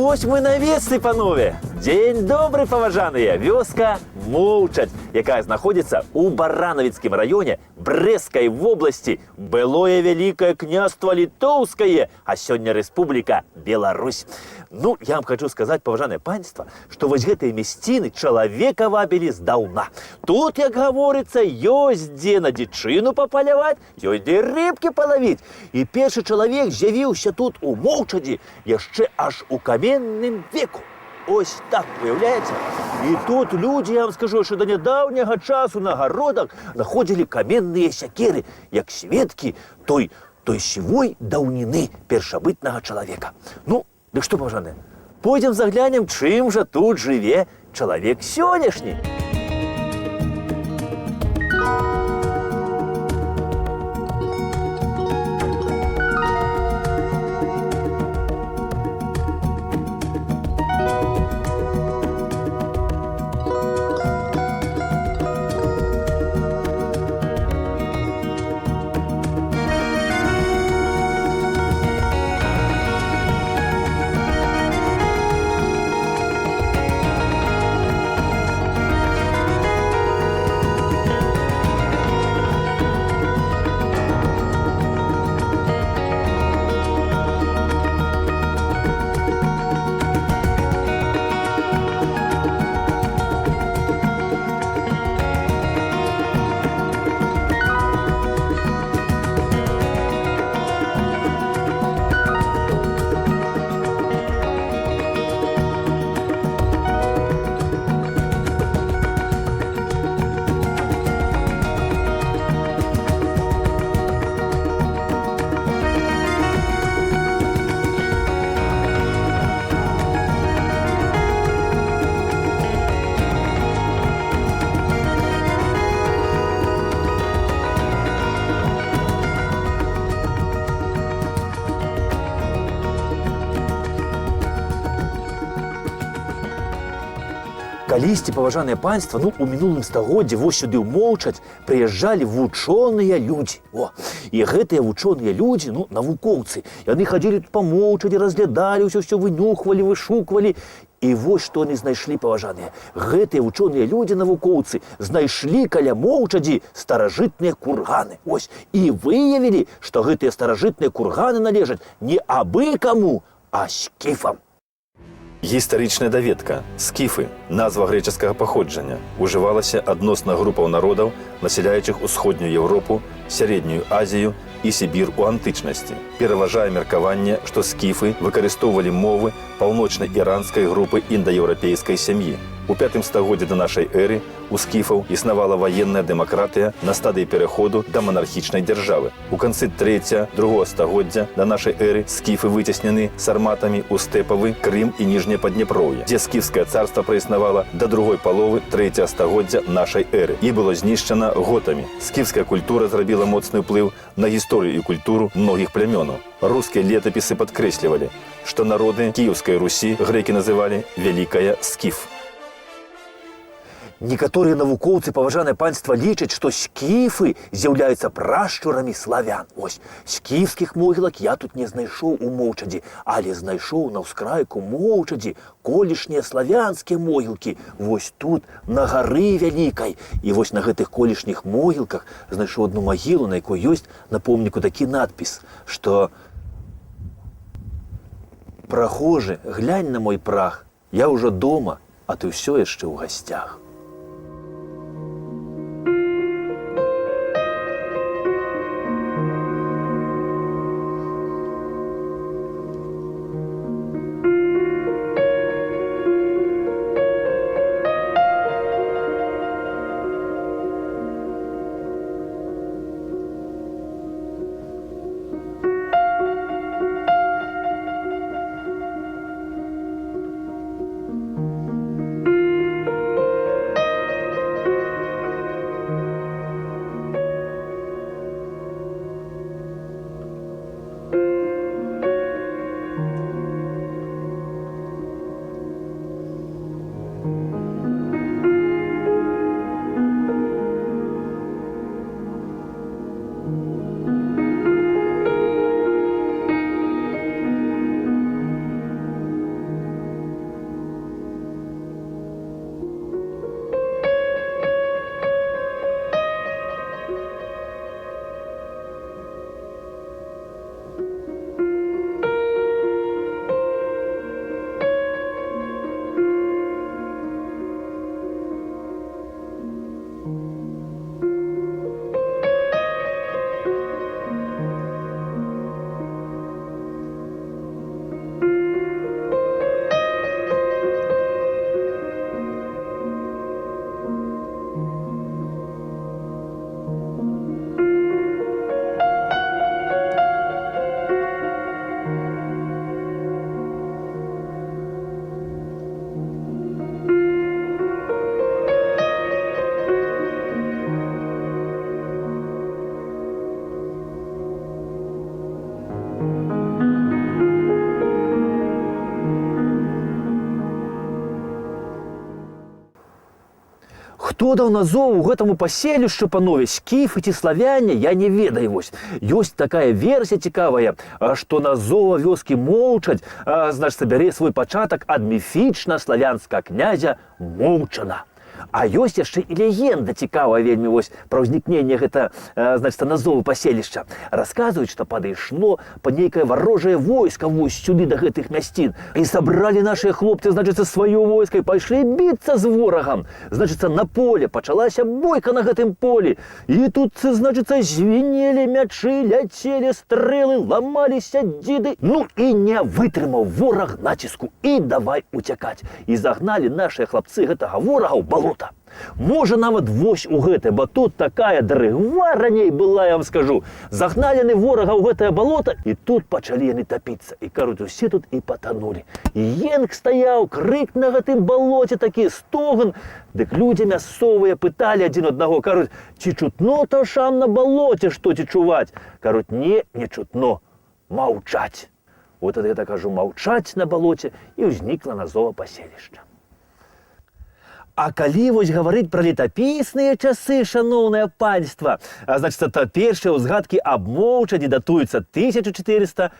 вось мы на месцы, панове. Дзень добры, паважаныя. Вёска Моўчаць, якая знаходзіцца ў Баранавіцкім раёне Брэсцкай вобласці. Былое Вялікае княства Літоўскае, а сёння Рэспубліка Беларусь. Ну, я вам хочу сказаць, паважанае панства, што вось гэтыя мясціны чалавека вабілі здаўна. Тут, як гаворыцца, ёсць дзе на дзічыну папаляваць, ёсць дзе рыбкі палавіць. І першы чалавек з'явіўся тут у Моўчаді яшчэ аж у каменным веку. Ось так, уяўляеце? І тут людзі, я вам скажу, што да нядаўняга часу на гародах знаходзілі каменныя сякеры, як сведкі той сівой даўніны першабытнага чалавека. Ну, дык што, паважаныя, пойдзем заглянем, чым жа тут жыве чалавек сённяшні. Калісьці, паважанае панства, ну, у мінулым стагоддзі вось сюды ў Моўчаць прыязджалі вучоныя людзі. О, і гэтыя вучоныя людзі, ну, навукоўцы, яны хадзілі тут па Моўчаді, разглядалі ўсё вынюхвалі, вышуквалі. І вось што яны знайшлі, паважаныя. Гэтыя вучоныя людзі, навукоўцы, знайшлі каля Моўчаді старажытныя курганы. Ось, і выявілі, што гэтыя старажытныя курганы належаць не абы каму, а скіфам. Гістарычная даведка. Скіфы, назва грэчаскага паходжання, ужывалася адносна групаў народаў, насяляючых усходнюю Еўропу, сярэднюю Азію і Сібір у антычнасці. Пераважае меркаванне, што скіфы выкарыстоўвалі мовы паўночна-іранскай групы індаеўрапейскай сям'і. У 5 стагоддзі да нашай эры у скіфаў існавала ваенная дэмакратыя на стадыі пераходу да манархічнай дзяржавы. У канцы 3-2 стагоддзя да нашай эры скіфы выцеснены сарматамі ў стэпавы, Крым і ніжняе Падняпроўе, дзе скіфскае царства праіснавала да другой паловы 3 стагоддзя нашай эры і было знішчана готамі. Скіфская культура зрабіла моцны ўплыў на гісторыю і культуру многіх плямёнаў. Рускія летапісы падкрэслівалі, што народы Кіеўскай Русі грэкі называлі «Вялікая Скіф». Некаторыя навукоўцы, паважанае панства, лічаць, што скіфы з'яўляюцца прашчурамі славян. Ось, скіфскіх могілак я тут не знайшоў у Моўчаді, але знайшоў на ўскрайку Моўчаді колішнія славянскія могілкі. Вось тут, на гары Вялікай. І вось на гэтых колішніх могілках знайшоў одну магілу, на якой ёсць на помніку такі надпіс, што «Прахожы, глянь на мой прах, я ўжо дома, а ты ўсё яшчэ ў гасцях». Хто даў назву гэтаму паселішчу, панове, скіфы ці славяне, я не ведаю. Вось. Ёсць такая версія цікавая, што назва вёскі Моўчаць, значыцца, бярэ свой пачатак ад міфічна-славянскага князя Моўчана. А ёсць яшчэ і легенда цікавая вельмі вось пра ўзнікненне гэта, значыцца, назвы паселішча. Расказваюць, што падышло па нейкае варожае войска вось сюды да гэтых мясцін. І сабралі нашыя хлопцы, значыцца, сваё войска і пайшлі біцца з ворагам. Значыцца, на поле пачалася бойка на гэтым полі. І тут, значыцца, звінелі мячы, ляцелі стрэлы, ламаліся дзіды. Ну і не вытрымаў вораг націску і давай уцякаць. І загналі нашыя хлапцы гэтага ворага ў балота. Можа, нават вось у гэтае, бо тут такая дрыгва раней была, я вам скажу. Загналі яны ворага ў гэтае балота, і тут пачалі яны тапіцца. І, кажуць, усе тут і патанулі. І енк стаяў, крык на гэтым балоце, такі стоган. Дык людзі мясцовыя пыталі адзін аднаго, кажуць, ці чутно то шам на балоце, што ці чуваць? Кажуць, не чутно, маўчаць. Вот тады я так кажу, маўчаць на балоце, і ўзнікла назва паселішча. А калі вось гаварыць пра летапісныя часы, шаноўнае панства, значыцца, то першыя ўзгадкі аб Моўчаді датуюцца 1487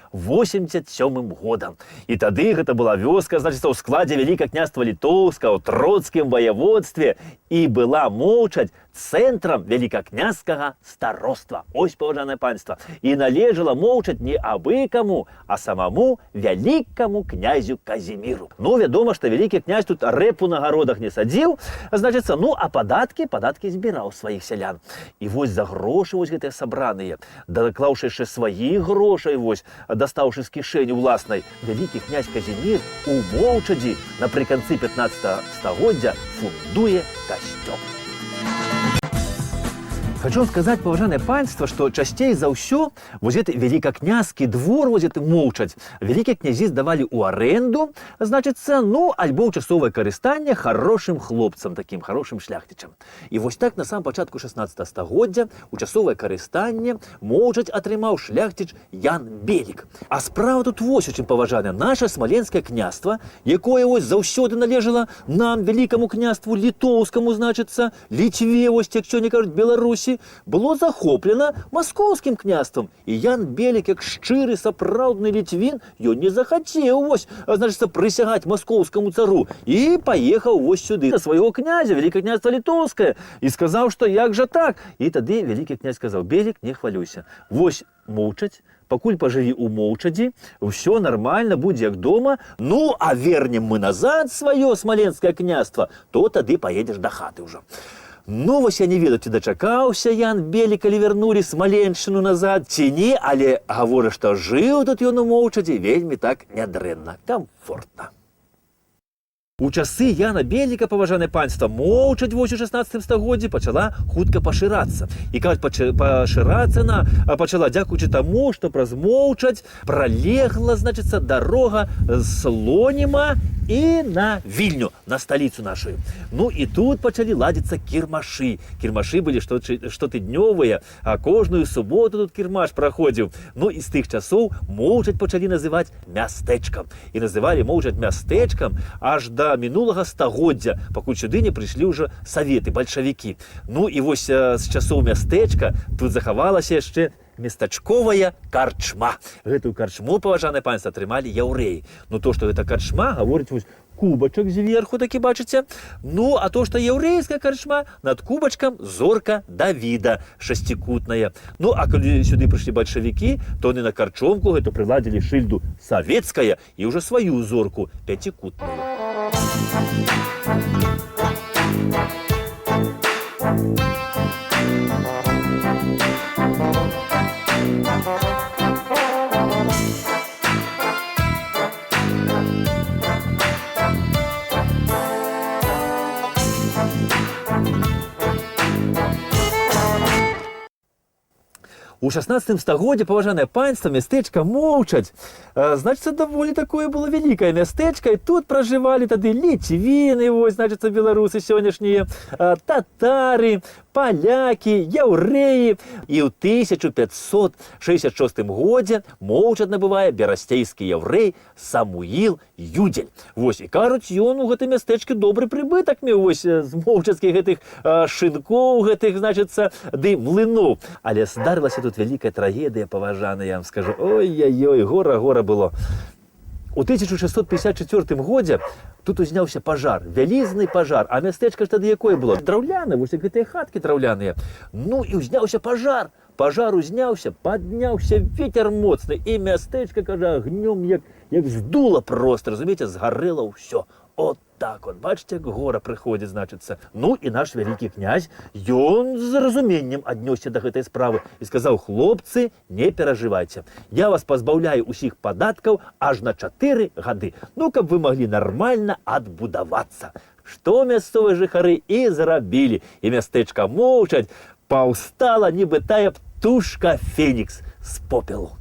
годам. І тады гэта была вёска, значыцца, ў складзе Вялікага княства Літоўскага ў Троцкім ваяводстве, і была Моўчадь цэнтрам вялікакняскага староства. Ось, паважанае панства. І належала Моўчаць не абы каму, а самому вялікаму князю Казіміру. Ну, вядома, што вялікі князь тут рэпу на гародах не садзіў, значыцца, ну, а падаткі збіраў сваіх сялян. І вось за грошы вось гэтыя сабраныя, даклаўшы яшчэ сваіх грошай, вось, дастаўшы з кішэні ўласнай, вялікі князь Казімір у Моўчадзі напрыканцы 15 стагоддзя фундуе касцёл. Хочу вам сказать, паважанае панство, што часцей за ўсё вось гэты вялікакняскі двор, вось гэты Моўчаць, вялікія князі здавалі ў арэнду, значыцца, ну, альбо ў часовае карыстанне хорошым хлопцам, такім хорошым шляхцічам. І вось так на самом пачатку 16 стагоддзя у часовае карыстанне Моўчаць атрымаў шляхціч Ян Белік. А справа тут вось у чым, паважанае, наша смаленскае княства, якое вось заўсёды належала нам, вялікаму княству літоўскаму, значыцца, Літве, вось, як сёння кажуць, Беларусі, было захоплена маскоўскім княствам. І Ян Белік, як шчыры сапраўдны літвін, ён не захацеў, вось, значыцца, прысягаць маскоўскаму цару і паехаў вось сюды да свайго князя, Вялікае княства Літоўскае, і сказаў, што як жа так? І тады вялікі князь сказаў: Белік, не хвалюйся. Вось Моўчаць, пакуль пажыві ў Моўчадзі, ўсё нармальна будзе як дома. Ну, а вернем мы назад сваё смаленскае княства, то тады паедзеш да хаты ўжо. Ну, вось я не ведаю, ці дачакаўся Ян Белік, калі вярнулі Смаленшчыну назад, ці не, але гаворы, што жыў тут ён у Моўчадзі вельмі так нядрэнна, комфортна. У часы Яна Беліка, паважанае панства, Моўчаць вось у 16 стагоддзі пачала хутка пашырацца. І, кажуць, пашырацца она пачала дзякуючы таму, што праз Моўчаць пралегла, значыцца, дарога з Слоніма і на Вільню, на сталіцу нашу. Ну і тут пачалі ладзіцца кірмашы. Кірмашы былі штотыднёвыя, а кожную суботу тут кірмаш праходзіў. Ну і з тых часоў Моўчаць пачалі называць мястэчкам. І называлі Моўчаць мястэчкам аж да мінулага стагоддзя, пакуль сюды не прыйшлі ўжо саветы, бальшавікі. Ну і вось з часоў мястэчка тут захавалася яшчэ местачковая карчма. Гэтую карчму, паважанае панства, атрымалі яўрэі. Ну то, што гэта карчма, гаворыць вось кубачак зверху, такі бачыце. Ну, а то, што яўрэйская карчма, над кубачкам зорка Давіда шасцікутная. Ну, а калі сюды прыйшлі бальшавікі, то яны на карчомку гэту прыладзілі шыльду савецкая і ўжо сваю зорку пяцікутную. У У 16 стагоддзі, паважанае панство, мястэчка Моўчаць. Значыцца, даволі такое было вялікае мястэчка, і тут пражывалі тады ліцвіны, вось, значыцца, беларусы сённяшнія, татары, палякі, яўрэі. І ў 1566 годзе Моўчаць набывае берасцейскі яўрэй Самуіл Юдзель. Вось, і кажуць, ён у гэтым мястэчку добры прыбытак меў, вось, з моўчацкіх гэтых шынкоў, гэтых, значыцца, ды млыноў. Але здарылася тут вялікая трагедыя, паважаная, я вам скажу. Ой-ой-ой, гора было. У 1654 годзе тут узняўся пажар, вялізны пажар, а мястэчка ж тады якое было? Драўлянае, вось як гэтыя хаткі драўляныя. Ну і узняўся пажар. Пажар узняўся, падняўся ветер моцны, і мястэчка, кажа, агнём як здуло просто, разумееце, згарэла ўсё. От так вот, бачите, як гора прыходзіць, значыцца. Ну і наш вялікі князь, ён з разуменнем аднёсся да гэтай справы і сказаў: хлопцы, не перажывайце, я вас пазбаўляю усіх падаткаў аж на 4 гады, ну, каб вы маглі нармальна адбудавацца. Што мясцовыя жыхары і зрабілі, і мястэчка Моўчаць паўстала, нібы тая птушка Фенікс з попелу.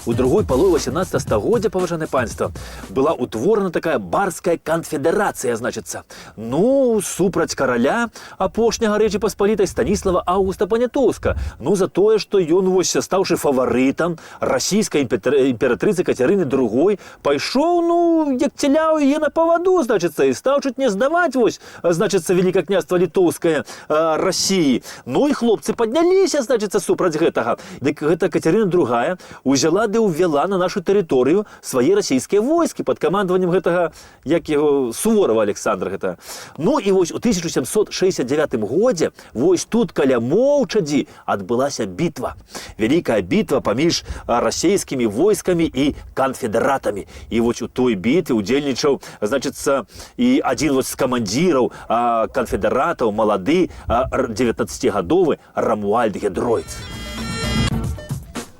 У другой палове 18 стагоддзя, паважанае панство, была утворана такая барская канфедэрацыя, значыцца. Ну, супраць караля апошняга Рэчы Паспалітай Станіслава Аўгуста Панятоўска. Ну, за тое, што ён, вось, стаўшы фаварытам расійскай імператрыцы Кацярыны II, пайшоў, ну, як цяляў яе на паваду, значыцца, і стаў чуць не здаваць, вось, значыцца, Вялікае княства Літоўскае Расіі. Ну, і хлопцы падняліся, значыцца, супраць гэтага. Дык гэта Кацярына II узяла увела на нашу тэрыторыю свае расійскія войскі пад камандаваннем гэтага, як яго, Суворова Александра гэта. Ну і вось у 1769 годзе вось тут каля Моўчадзі адбылася бітва. Вялікая бітва паміж расійскімі войскамі і канфедэратамі. І вось у той бітве удзельнічаў, значыцца, і адзін вось з камандзіраў канфедэратаў, малады 19-гадовы Рамуальд Гедройц.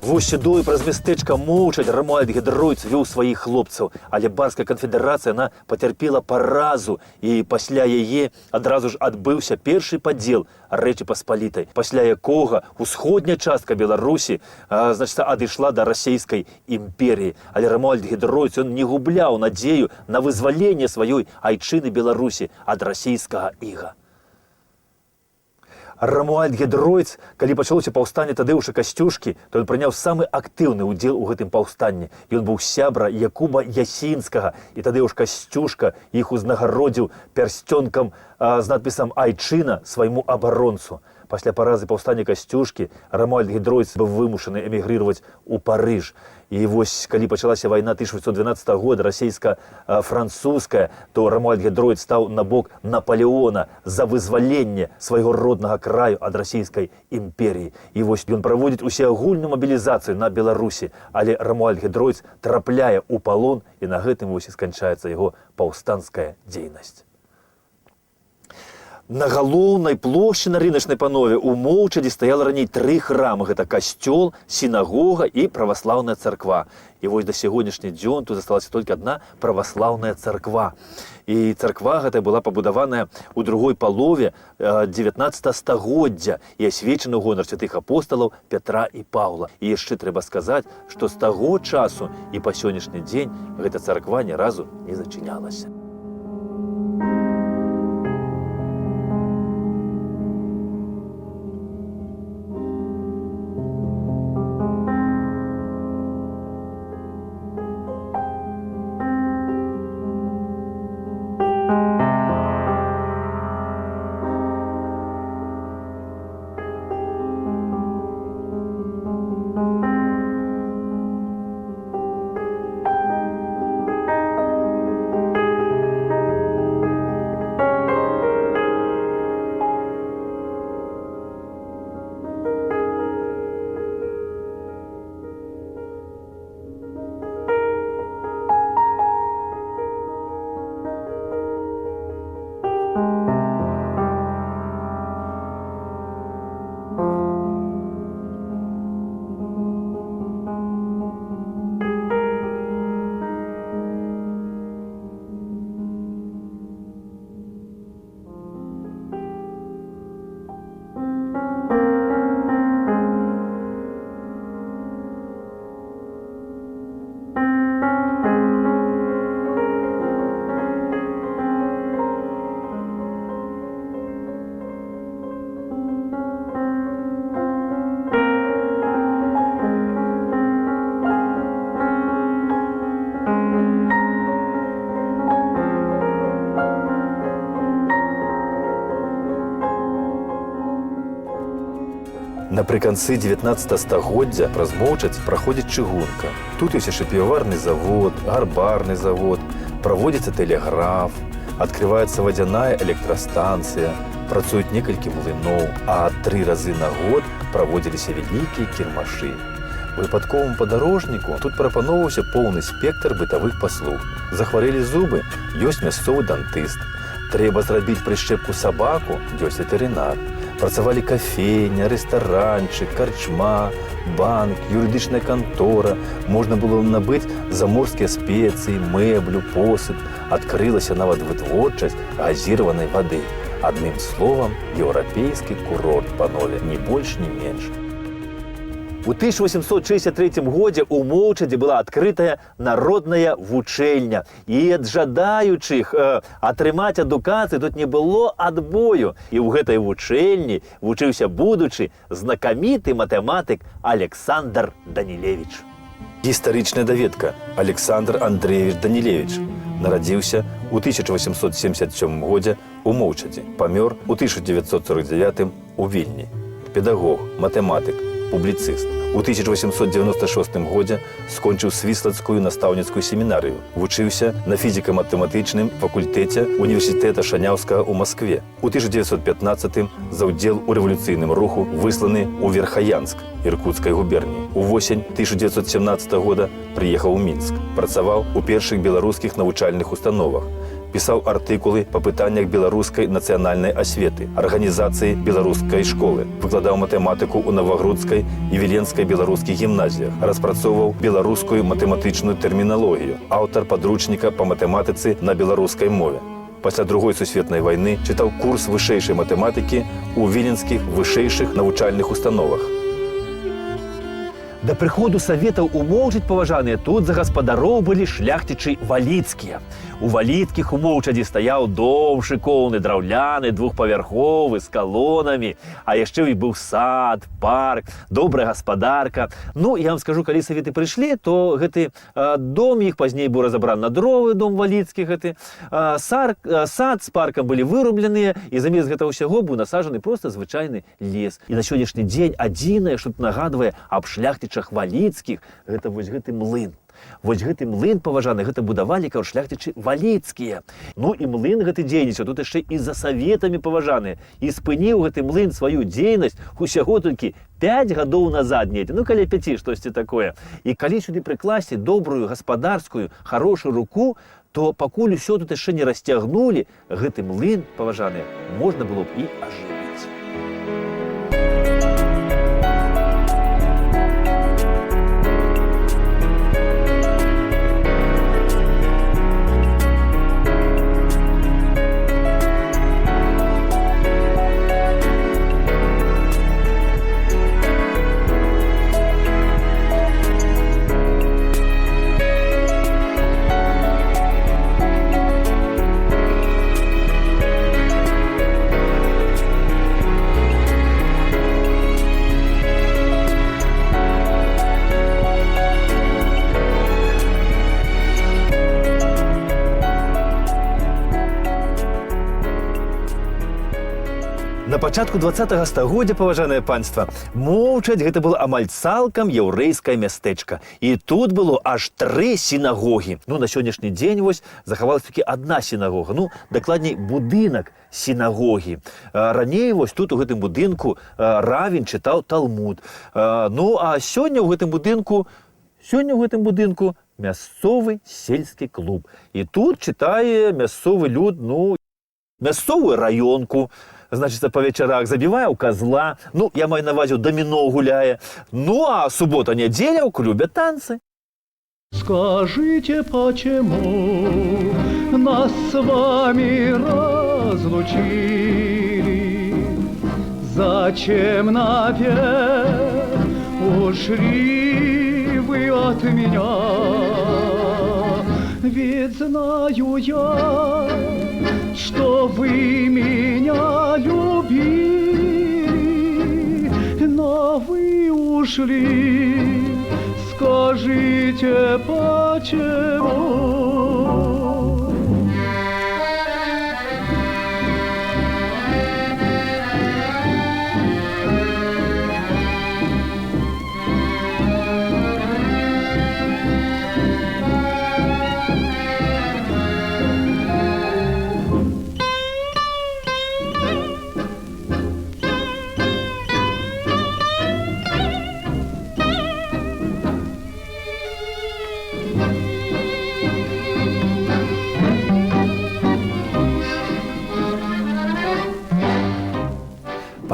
Вось сюды праз мястэчка Моўчаць Рамуальд Гедройц вёў сваіх хлопцаў, але барская канфедэрацыя, она пацярпела паразу, і пасля яе адразу ж адбыўся першы падзел Рэчы Паспалітай, пасля якога усходняя частка Беларусі, значыцца, адышла да расійскай імперіі. Але Рамуальд Гедройц, ён не губляў надзею на вызваленне сваёй айчыны Беларусі ад расійскага іга. Рамуальд Гедройц, калі пачалося паўстанне Тадзеуша Касцюшкі, то ён прыняў самы актыўны ўдзел у гэтым паўстанні. Ён быў сябра Якуба Ясінскага, і Тадзеуш Касцюшка іх узнагародзіў пярсцёнкам з надпісам «Айчына» свайму абаронцу. Пасля паразы паўстання Касцюшкі Рамуальд Гедройц быў вымушаны эмігрыраваць у Парыж. І вось, калі пачалася вайна 1812 года, расійска-французская, то Рамуальд Гедройц стаў на бок Напалеона за вызваленне свайго роднага краю ад расійскай імперіі. І вось ён праводзіць усеагульную мабілізацыю на Беларусі, але Рамуальд Гедройц трапляе ў палон, і на гэтым вось і сканчаецца яго паўстанская дзейнасць. На галоўнай плошчы на рыначнай панове у Моўчадзі стаяла раней 3 храмы. Гэта касцёл, сінагога і праваслаўная царква. І вось да сягонняшні дзён тут засталася толькі адна праваслаўная царква. І царква гэта была пабудаваная ў другой палове 19 стагоддзя і асвечана ў гонар святых апосталаў Пятра і Паўла. І яшчэ трэба сказаць, што з таго часу і па сённяшні дзень гэта царква ні разу не зачынялася. Напрыканцы 19 стагоддзя праз Моўчаць праходзіць чыгунка. Тут ёсць яшчэ піваварны завод, гарбарны завод, праводзіцца тэлеграф, открываецца вадзяная электрастанцыя, працуюць некалькі млыноў, а 3 разы на год праводзіліся вялікія кірмашы. Выпадковому падарожніку тут прапаноўваўся поўны спектр бытавых паслуг. Захварэлі зубы, ёсць мясцовы дантыст. Трэба зрабіць прышчэпку сабаку, ёсць ветэрынар. Працавалі кафейня, рэстаранчык, карчма, банк, юрыдычная кантора. Можна было набыць заморскія спецыі, мэблю, посуд. Адкрылася нават вытворчасць газіраванай вады. Адным словам, еўрапейскі курорт, панове, ні больш, ні менш. У 1863 годзе ў Моўчадзе была адкрытая народная вучэльня. І ад жадаючых атрымаць адукацыю тут не было адбою. І ў гэтай вучэльні вучыўся будучы знакаміты матэматык Александр Данілевіч. Гістарычная даведка. Александр Андреевич Данілевіч нарадзіўся ў 1877 годзе ў Моўчадзе. Памёр у 1949 у Вільні. Педагог, матэматык, публіцыст. У 1896 годзе скончыў свіслацкую настаўніцкую семінарыю. Вучыўся на фізіка-матэматычным факультэце універсітэта Шаняўскага ў Маскве. У 1915 за ўдзел у рэвалюцыйным руху высланы ў Верхаянск Іркутскай губерніі. Увосень 1917 года прыехаў у Мінск. Працаваў у першых беларускіх навучальных установах. Пісаў артыкулы па пытаннях беларускай нацыянальнай асветы, арганізацыі беларускай школы, выкладаў матэматыку ў Навагрудскай і Віленскай беларускіх гімназіях, распрацоўваў беларускую матэматычную тэрміналогію, аўтар падручніка па матэматыцы на беларускай мове. Пасля Другой сусветнай вайны чытаў курс вышэйшай матэматыкі ў віленскіх вышэйшых навучальных установах. Да прыходу саветаў у Моўчадзь, паважаныя, тут за гаспадароў былі шляхцічы валіцкія. У валіцкіх у Моўчадзі стаяў дом шыкоўны, драўляны, двухпавярховы, з калонамі, а яшчэ і быў сад, парк, добрая гаспадарка. Ну, я вам скажу, калі саветы прыйшлі, то гэты дом іх пазней быў разабран на дровы, дом валіцкі гэты, сад з паркам былі вырубленыя, і замест гэтага ўсяго быў насаджаны проста звычайны лес. І на сённяшні дзень адзінае, што нагадвае аб шляхцічах валіцкіх, гэта вось гэты млын. Вось гэты млын, паважаны, гэта будавалі шляхцічы валіцкія. Ну і млын гэты дзейнічаў тут яшчэ і за саветамі, паважаныя. І спыніў гэты млын сваю дзейнасць усяго толькі 5 гадоў назад, ну каля 5, штосьці такое. І калі сюды прыкласці добрую гаспадарскую, хорошую руку, то пакуль усё тут яшчэ не расцягнулі, гэты млын, паважаныя, можна было б і ажывіць. На пачатку 20-го стагоддзя, паважанае панства, Моўчадзь гэта было амаль цалкам яўрэйскае мястэчка. І тут было аж 3 сінагогі. Ну, на сённяшні дзень вось захавалася толькі адна сінагога. Ну, дакладней, будынак сінагогі. Раней вось тут у гэтым будынку равін чытаў Талмуд. Ну, а сёння ў гэтым будынку мясцовы сельскі клуб. І тут чытае мясцовы люд, ну, мясцовую раёнку. Значится, по вечерах забиваю козла. Ну, я маю на увазі, домино гуляє. Ну, а суббота-неделя у клубе танцы. Скажите, почему нас с вами разлучили? Зачем навек ушли вы от меня? Ведь знаю я, что вы меня любили, но вы ушли. Скажите, почему?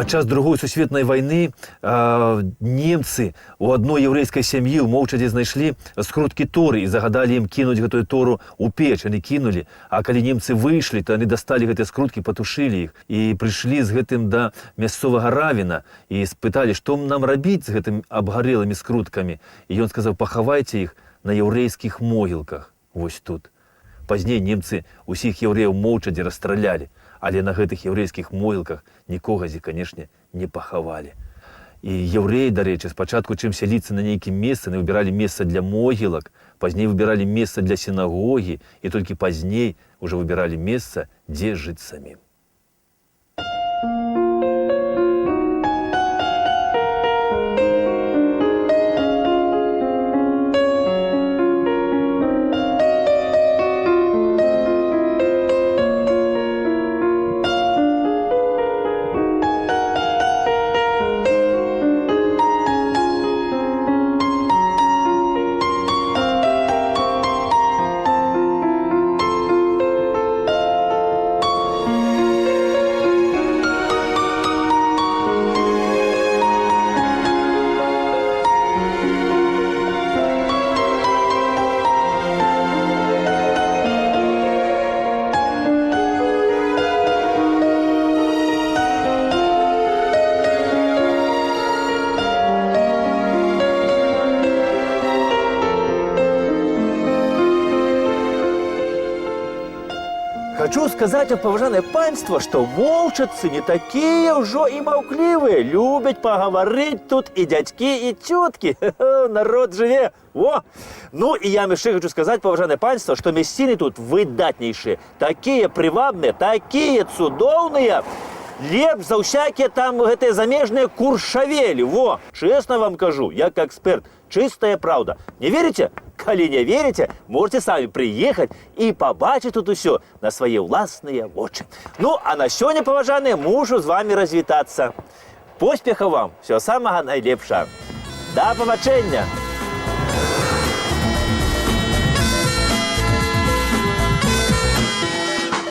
Падчас Другой сусветнай вайны немцы у адной яўрэйскай сям'і ў Моўчадзе знайшлі скруткі торы і загадалі ім кінуць гэтую тору ў печ. Яны кінулі, а калі немцы выйшлі, то яны дасталі гэтыя скруткі, патушылі іх і прыйшлі з гэтым да мясцовага равіна і спыталі, што нам рабіць з гэтымі абгарэлымі скруткамі. І ён сказаў, пахавайце іх на яўрэйскіх могілках. Вось тут. Пазней немцы ўсіх яўрэяў Моўчадзе расстралялі, але на гэтых яўрэйскіх могілках нікога, канешне, не пахавалі. І яўрэі, дарэчы, спачатку, чым сяліцца на нейкім месцы, яны выбіралі месца для могілак, пазней выбіралі месца для сінагогі, і толькі пазней уже выбіралі месца, дзе жыць самім. Хочу сказать вам, поважанное панство, что молчатцы не такие ўжо и маўклівыя. Любят поговорить тут и дядьки, и тетки. Народ живе. Во! Ну и я яшчэ хочу сказать, поважанное панство, что мясціны тут выдатнейшие. Такие привабные, такие цудоўныя. Лепш за всякие там гэтыя замежные куршавелі. Во! Честно вам кажу, я как эксперт. Чистая правда. Не верите? Коли не верите, можете сами приехать и побачить тут усё на свои властные очи. Ну, а на сёння, поважаныя, мушу з вами развітаться. Поспехов вам, всего самого найлепшего. До побачення!